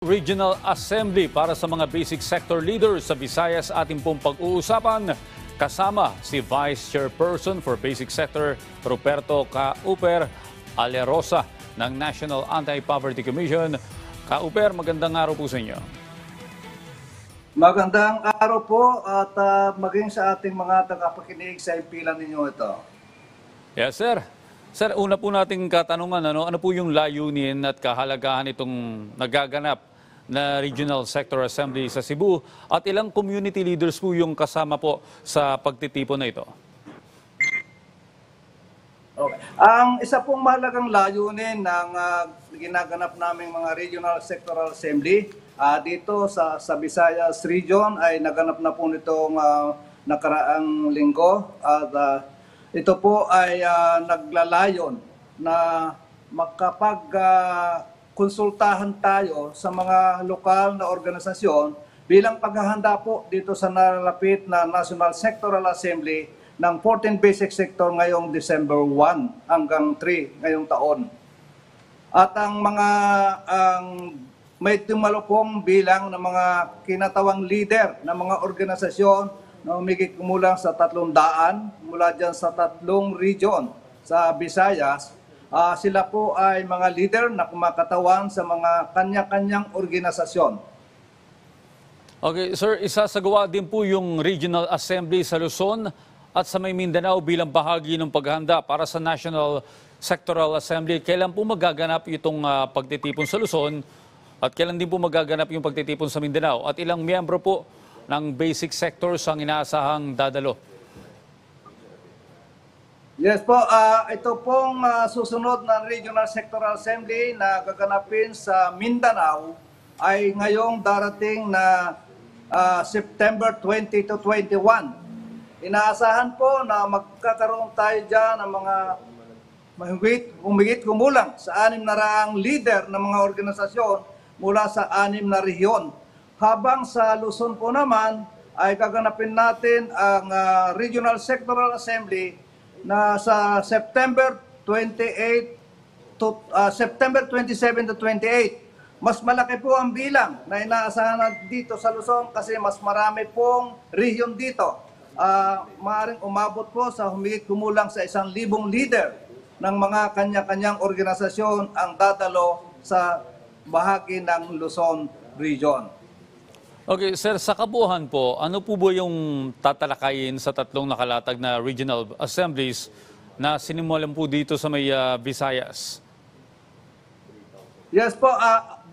Regional Assembly para sa mga basic sector leaders sa Visayas ating pong pag-uusapan. Kasama si Vice Chairperson for Basic Sector Ruperto Kauper Alerosa ng National Anti-Poverty Commission. Kauper, magandang araw po sa inyo. Magandang araw po at maging sa ating mga tagapakinig sa impilan ninyo ito. Yes, sir. Sir, una po nating katanungan, ano po yung layunin at kahalagahan itong nagaganap na Regional Sector Assembly sa Cebu at ilang community leaders po yung kasama po sa pagtitipon na ito? Okay. Ang isa pong mahalagang layunin ng ginaganap naming mga Regional Sectoral Assembly dito sa Visayas Region ay naganap na po nitong nakaraang linggo at ito po ay naglalayon na konsultahan tayo sa mga lokal na organisasyon bilang paghahanda po dito sa nalalapit na National Sectoral Assembly ng 14 Basic Sector ngayong December 1 hanggang 3 ngayong taon. At ang may tumalupong bilang ng mga kinatawang leader ng mga organisasyon na umigit kumulang sa 300 mula dyan sa 3 region sa Visayas. Sila po ay mga leader na kumakatawan sa mga kanya-kanyang organisasyon. Okay, sir, isasagawa din po yung Regional Assembly sa Luzon at sa Mindanao bilang bahagi ng paghahanda para sa National Sectoral Assembly. Kailan po magaganap itong pagtitipon sa Luzon at kailan din po magaganap yung pagtitipon sa Mindanao? At ilang miyembro po ng basic sectors ang inaasahang dadalo? Yes po, ito pong susunod na Regional Sectoral Assembly na gaganapin sa Mindanao ay ngayong darating na September 20 to 21. Inaasahan po na magkakaroon tayo dyan ng mga humigit kumulang sa 600 leader ng mga organisasyon mula sa 6 na rehiyon. Habang sa Luzon po naman ay gaganapin natin ang Regional Sectoral Assembly na sa September 27 to 28. Mas malaki po ang bilang na inaasahan dito sa Luzon kasi mas marami pong rehiyon dito. Maaaring umabot po sa humigit kumulang sa 1,000 leader ng mga kanya-kanyang organisasyon ang dadalo sa bahagi ng Luzon Region. Okay, sir, sa kabuuan po, ano po ba yung tatalakayin sa 3 nakalatag na regional assemblies na sinimulan po dito sa may Visayas? Yes po,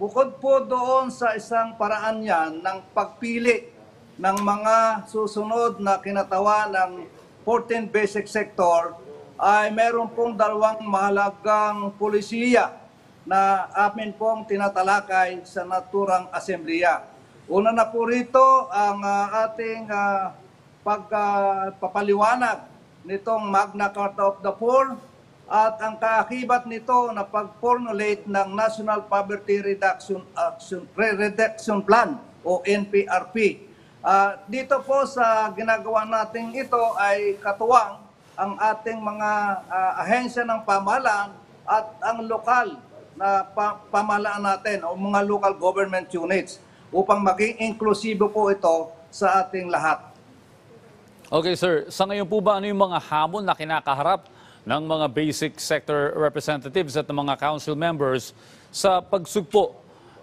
bukod po doon sa isang paraan yan ng pagpili ng mga susunod na kinatawa ng 14 basic sector ay meron pong 2 mahalagang polisiya na amin pong tinatalakay sa naturang asembleya. Una na po rito ang ating pagpapaliwanag nitong Magna Carta of the Poor at ang kaakibat nito na pag-formulate ng National Poverty Reduction Plan o NPRP. Dito po sa ginagawa natin ito ay katuwang ang ating mga ahensya ng pamahalaan at ang lokal na pamahalaan natin o mga local government units upang maging inklusibo po ito sa ating lahat. Okay, sir. Sa ngayon po ba, ano yung mga hamon na kinakaharap ng mga basic sector representatives at ng mga council members sa pagsugpo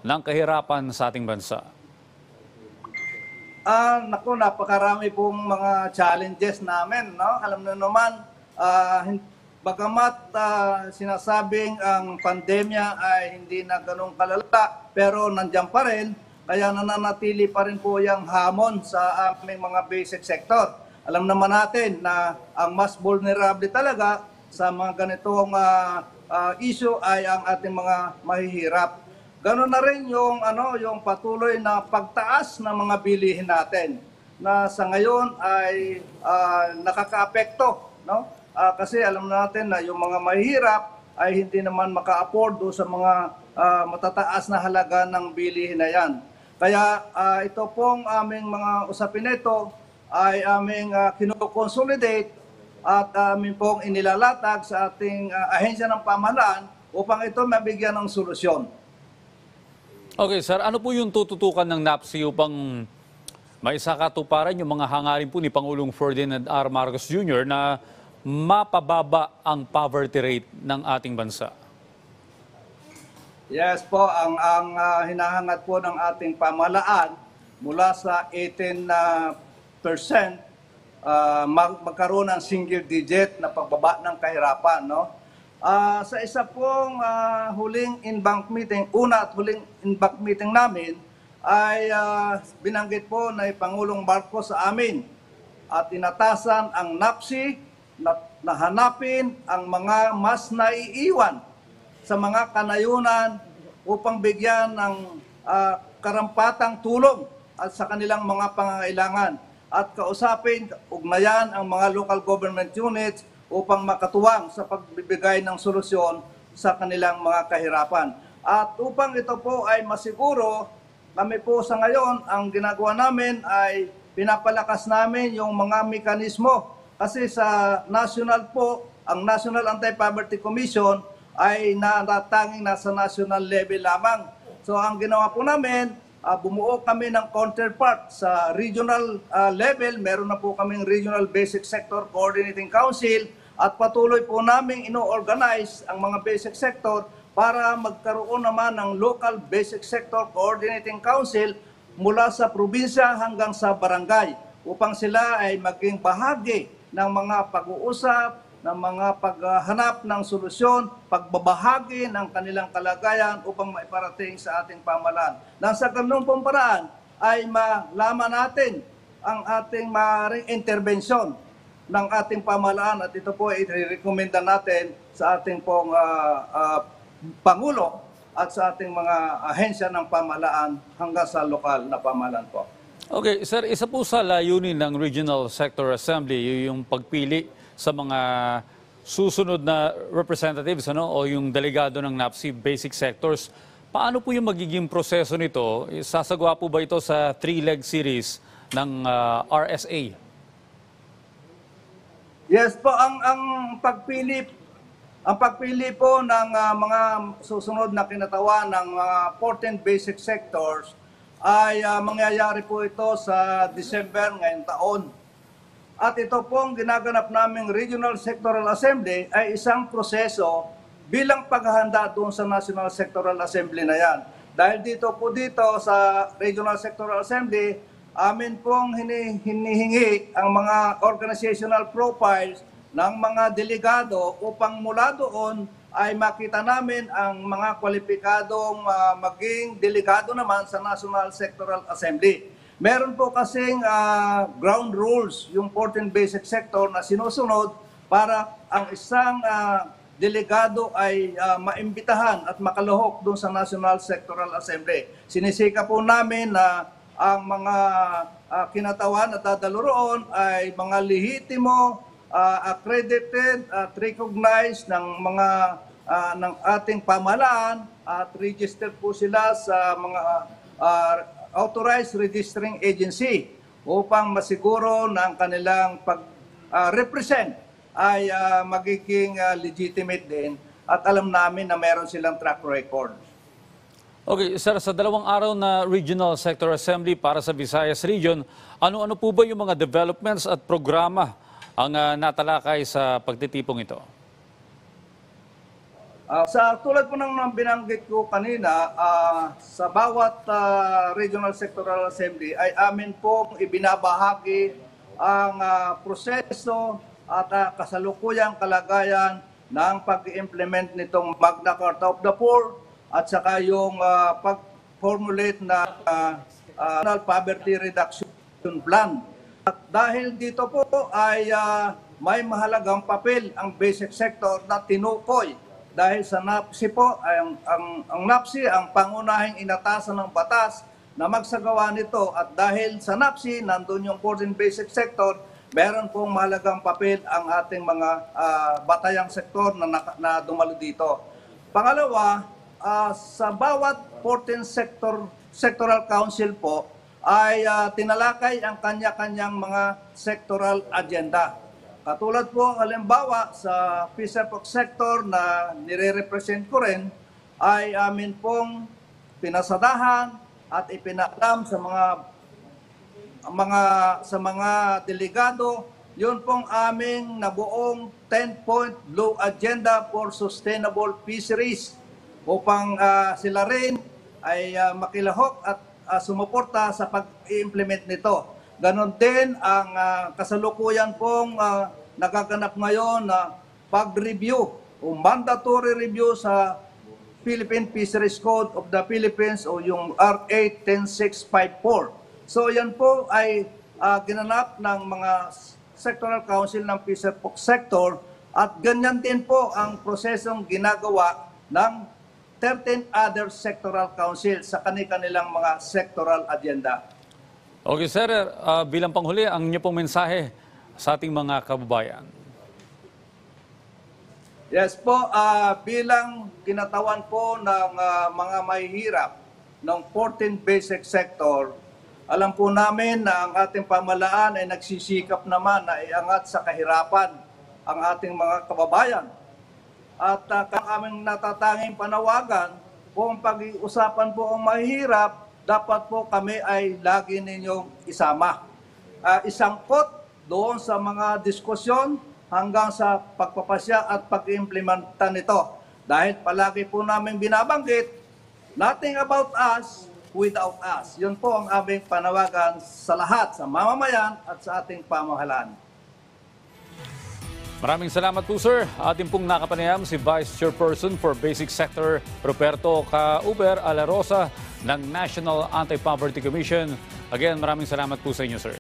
ng kahirapan sa ating bansa? Napakarami pong mga challenges namin. No? Alam na naman, bagamat sinasabing ang pandemya ay hindi na ganun kalala, pero nandiyan pa rin. Kaya nananatili pa rin po yung hamon sa aming mga basic sector. Alam naman natin na ang mas vulnerable talaga sa mga ganitong issue ay ang ating mga mahihirap. Ganoon na rin yung patuloy na pagtaas ng mga bilihin natin na sa ngayon ay nakakaapekto. No? Kasi alam natin na yung mga mahihirap ay hindi naman maka-afford sa mga matataas na halaga ng bilihin na yan. Kaya ito pong aming mga usapin nito ay aming kinoconsolidate at aming pong inilalatag sa ating ahensya ng pamahalaan upang ito mabigyan ng solusyon. Okay, sir, ano po yung tututukan ng NAPSI upang maisakatuparan yung mga hangarin po ni Pangulong Ferdinand R. Marcos Jr. na mapababa ang poverty rate ng ating bansa? Yes po, ang hinahangad po ng ating pamahalaan mula sa 18% magkaroon ng single digit na pagbaba ng kahirapan, no? Sa isa pong huling in-bank meeting, una at huling in-bank meeting namin, ay binanggit po na Pangulong Marcos sa amin at inatasan ang NAPSI na hanapin ang mga mas naiiwan sa mga kanayunan upang bigyan ng karampatang tulong at sa kanilang mga pangangailangan at kausapin, ugnayan ang mga local government units upang makatuwang sa pagbibigay ng solusyon sa kanilang mga kahirapan. At upang ito po ay masiguro, kami po sa ngayon, ang ginagawa namin ay pinapalakas namin yung mga mekanismo. Kasi sa national po, ang National Anti-Poverty Commission ay natatanging nasa national level lamang. So ang ginawa po namin, bumuo kami ng counterpart sa regional level. Meron na po kaming Regional Basic Sector Coordinating Council at patuloy po namin ino-organize ang mga basic sector para magkaroon naman ng Local Basic Sector Coordinating Council mula sa probinsya hanggang sa barangay upang sila ay maging bahagi ng mga pag-uusap, ng mga paghanap ng solusyon, pagbabahagi ng kanilang kalagayan upang maiparating sa ating pamahalaan. Nang sa ganung pong paraan ay malaman natin ang ating maaaring intervensyon ng ating pamahalaan at ito po ay i-recommenda natin sa ating pong Pangulo at sa ating mga ahensya ng pamahalaan hanggang sa lokal na pamahalaan po. Okay, sir, isa po sa layunin ng Regional Sector Assembly yung pagpili sa mga susunod na representatives o yung delegado ng NAPSI Basic Sectors. Paano po yung magiging proseso nito? Sasagawa po ba ito sa 3-leg series ng RSA? Yes po, ang pagpili po ng mga susunod na kinatawan ng 14 basic sectors ay mangyayari po ito sa December ngayong taon. At ito pong ginaganap naming Regional Sectoral Assembly ay isang proseso bilang paghahanda doon sa National Sectoral Assembly na yan. Dahil dito sa Regional Sectoral Assembly, amin pong hinihingi ang mga organizational profiles ng mga delegado upang mula doon ay makita namin ang mga kwalipikadong maging delegado naman sa National Sectoral Assembly. Meron po kasing ground rules yung 14 basic sector na sinusunod para ang isang delegado ay maimbitahan at makaluhok doon sa National Sectoral Assembly. Sinisika po namin na ang mga kinatawan at dadalo roon ay mga lehitimo, accredited at recognized ng mga ng ating pamahalaan at registered po sila sa mga authorized registering agency upang masiguro na ang kanilang pag-represent ay magiging legitimate din at alam namin na meron silang track record. Okay, sir, sa 2 araw na Regional Sector Assembly para sa Visayas Region, ano-ano po ba yung mga developments at programa ang natalakay sa pagtitipong ito? Sa tulad po ng binanggit ko kanina, sa bawat Regional Sectoral Assembly ay amin pong ibinabahagi ang proseso at kasalukuyang kalagayan ng pag-implement nitong Magna Carta of the Poor at saka yung pag-formulate na National Poverty Reduction Plan. At dahil dito po ay may mahalagang papel ang basic sector na tinukoy. Dahil sa NAPSI po, ang NAPSI ang pangunahing inatasan ng batas na magsagawa nito. At dahil sa NAPSI, nandun yung 14 basic sector, meron pong mahalagang papel ang ating mga batayang sektor na dumalo dito. Pangalawa, sa bawat 14 sectoral council po ay tinalakay ang kanya-kanyang mga sectoral agenda. Katulad po, halimbawa, sa PhilHealth sector na nire-represent ko rin, ay amin pong pinasadahan at ipinaalam sa mga delegado, yun pong aming nabuong 10-point Blue Agenda for Sustainable Fisheries upang sila rin ay makilahok at sumuporta sa pag-implement nito. Ganon din ang kasalukuyan pong nagaganap ngayon na pag-review o mandatory review sa Philippine Fisheries Code of the Philippines o yung RA 10654. So yan po ay ginanap ng mga sectoral council ng fisher sector at ganyan din po ang prosesong ginagawa ng 13 other sectoral council sa kanilang mga sectoral agenda. Okay, sir. Bilang panghuli, ang inyo pong mensahe sa ating mga kababayan. Yes po, bilang kinatawan po ng mga mahihirap ng 14 basic sector, alam po namin na ang ating pamahalaan ay nagsisikap naman na iangat sa kahirapan ang ating mga kababayan. At ang aming natatanging panawagan, kung pag-iusapan po ang mahihirap, dapat po kami ay lagi ninyong isama. Isangkot doon sa mga diskusyon hanggang sa pagpapasya at pag-implementa nito. Dahil palagi po namin binabanggit, nothing about us without us. Yun po ang aming panawagan sa lahat, sa mamamayan at sa ating pamahalaan. Maraming salamat po, sir. Ating pong nakapanayam si Vice Chairperson for Basic Sector, Ruperto Cauber Alarosa ng National Anti-Poverty Commission. Again, maraming salamat po sa inyo, sir.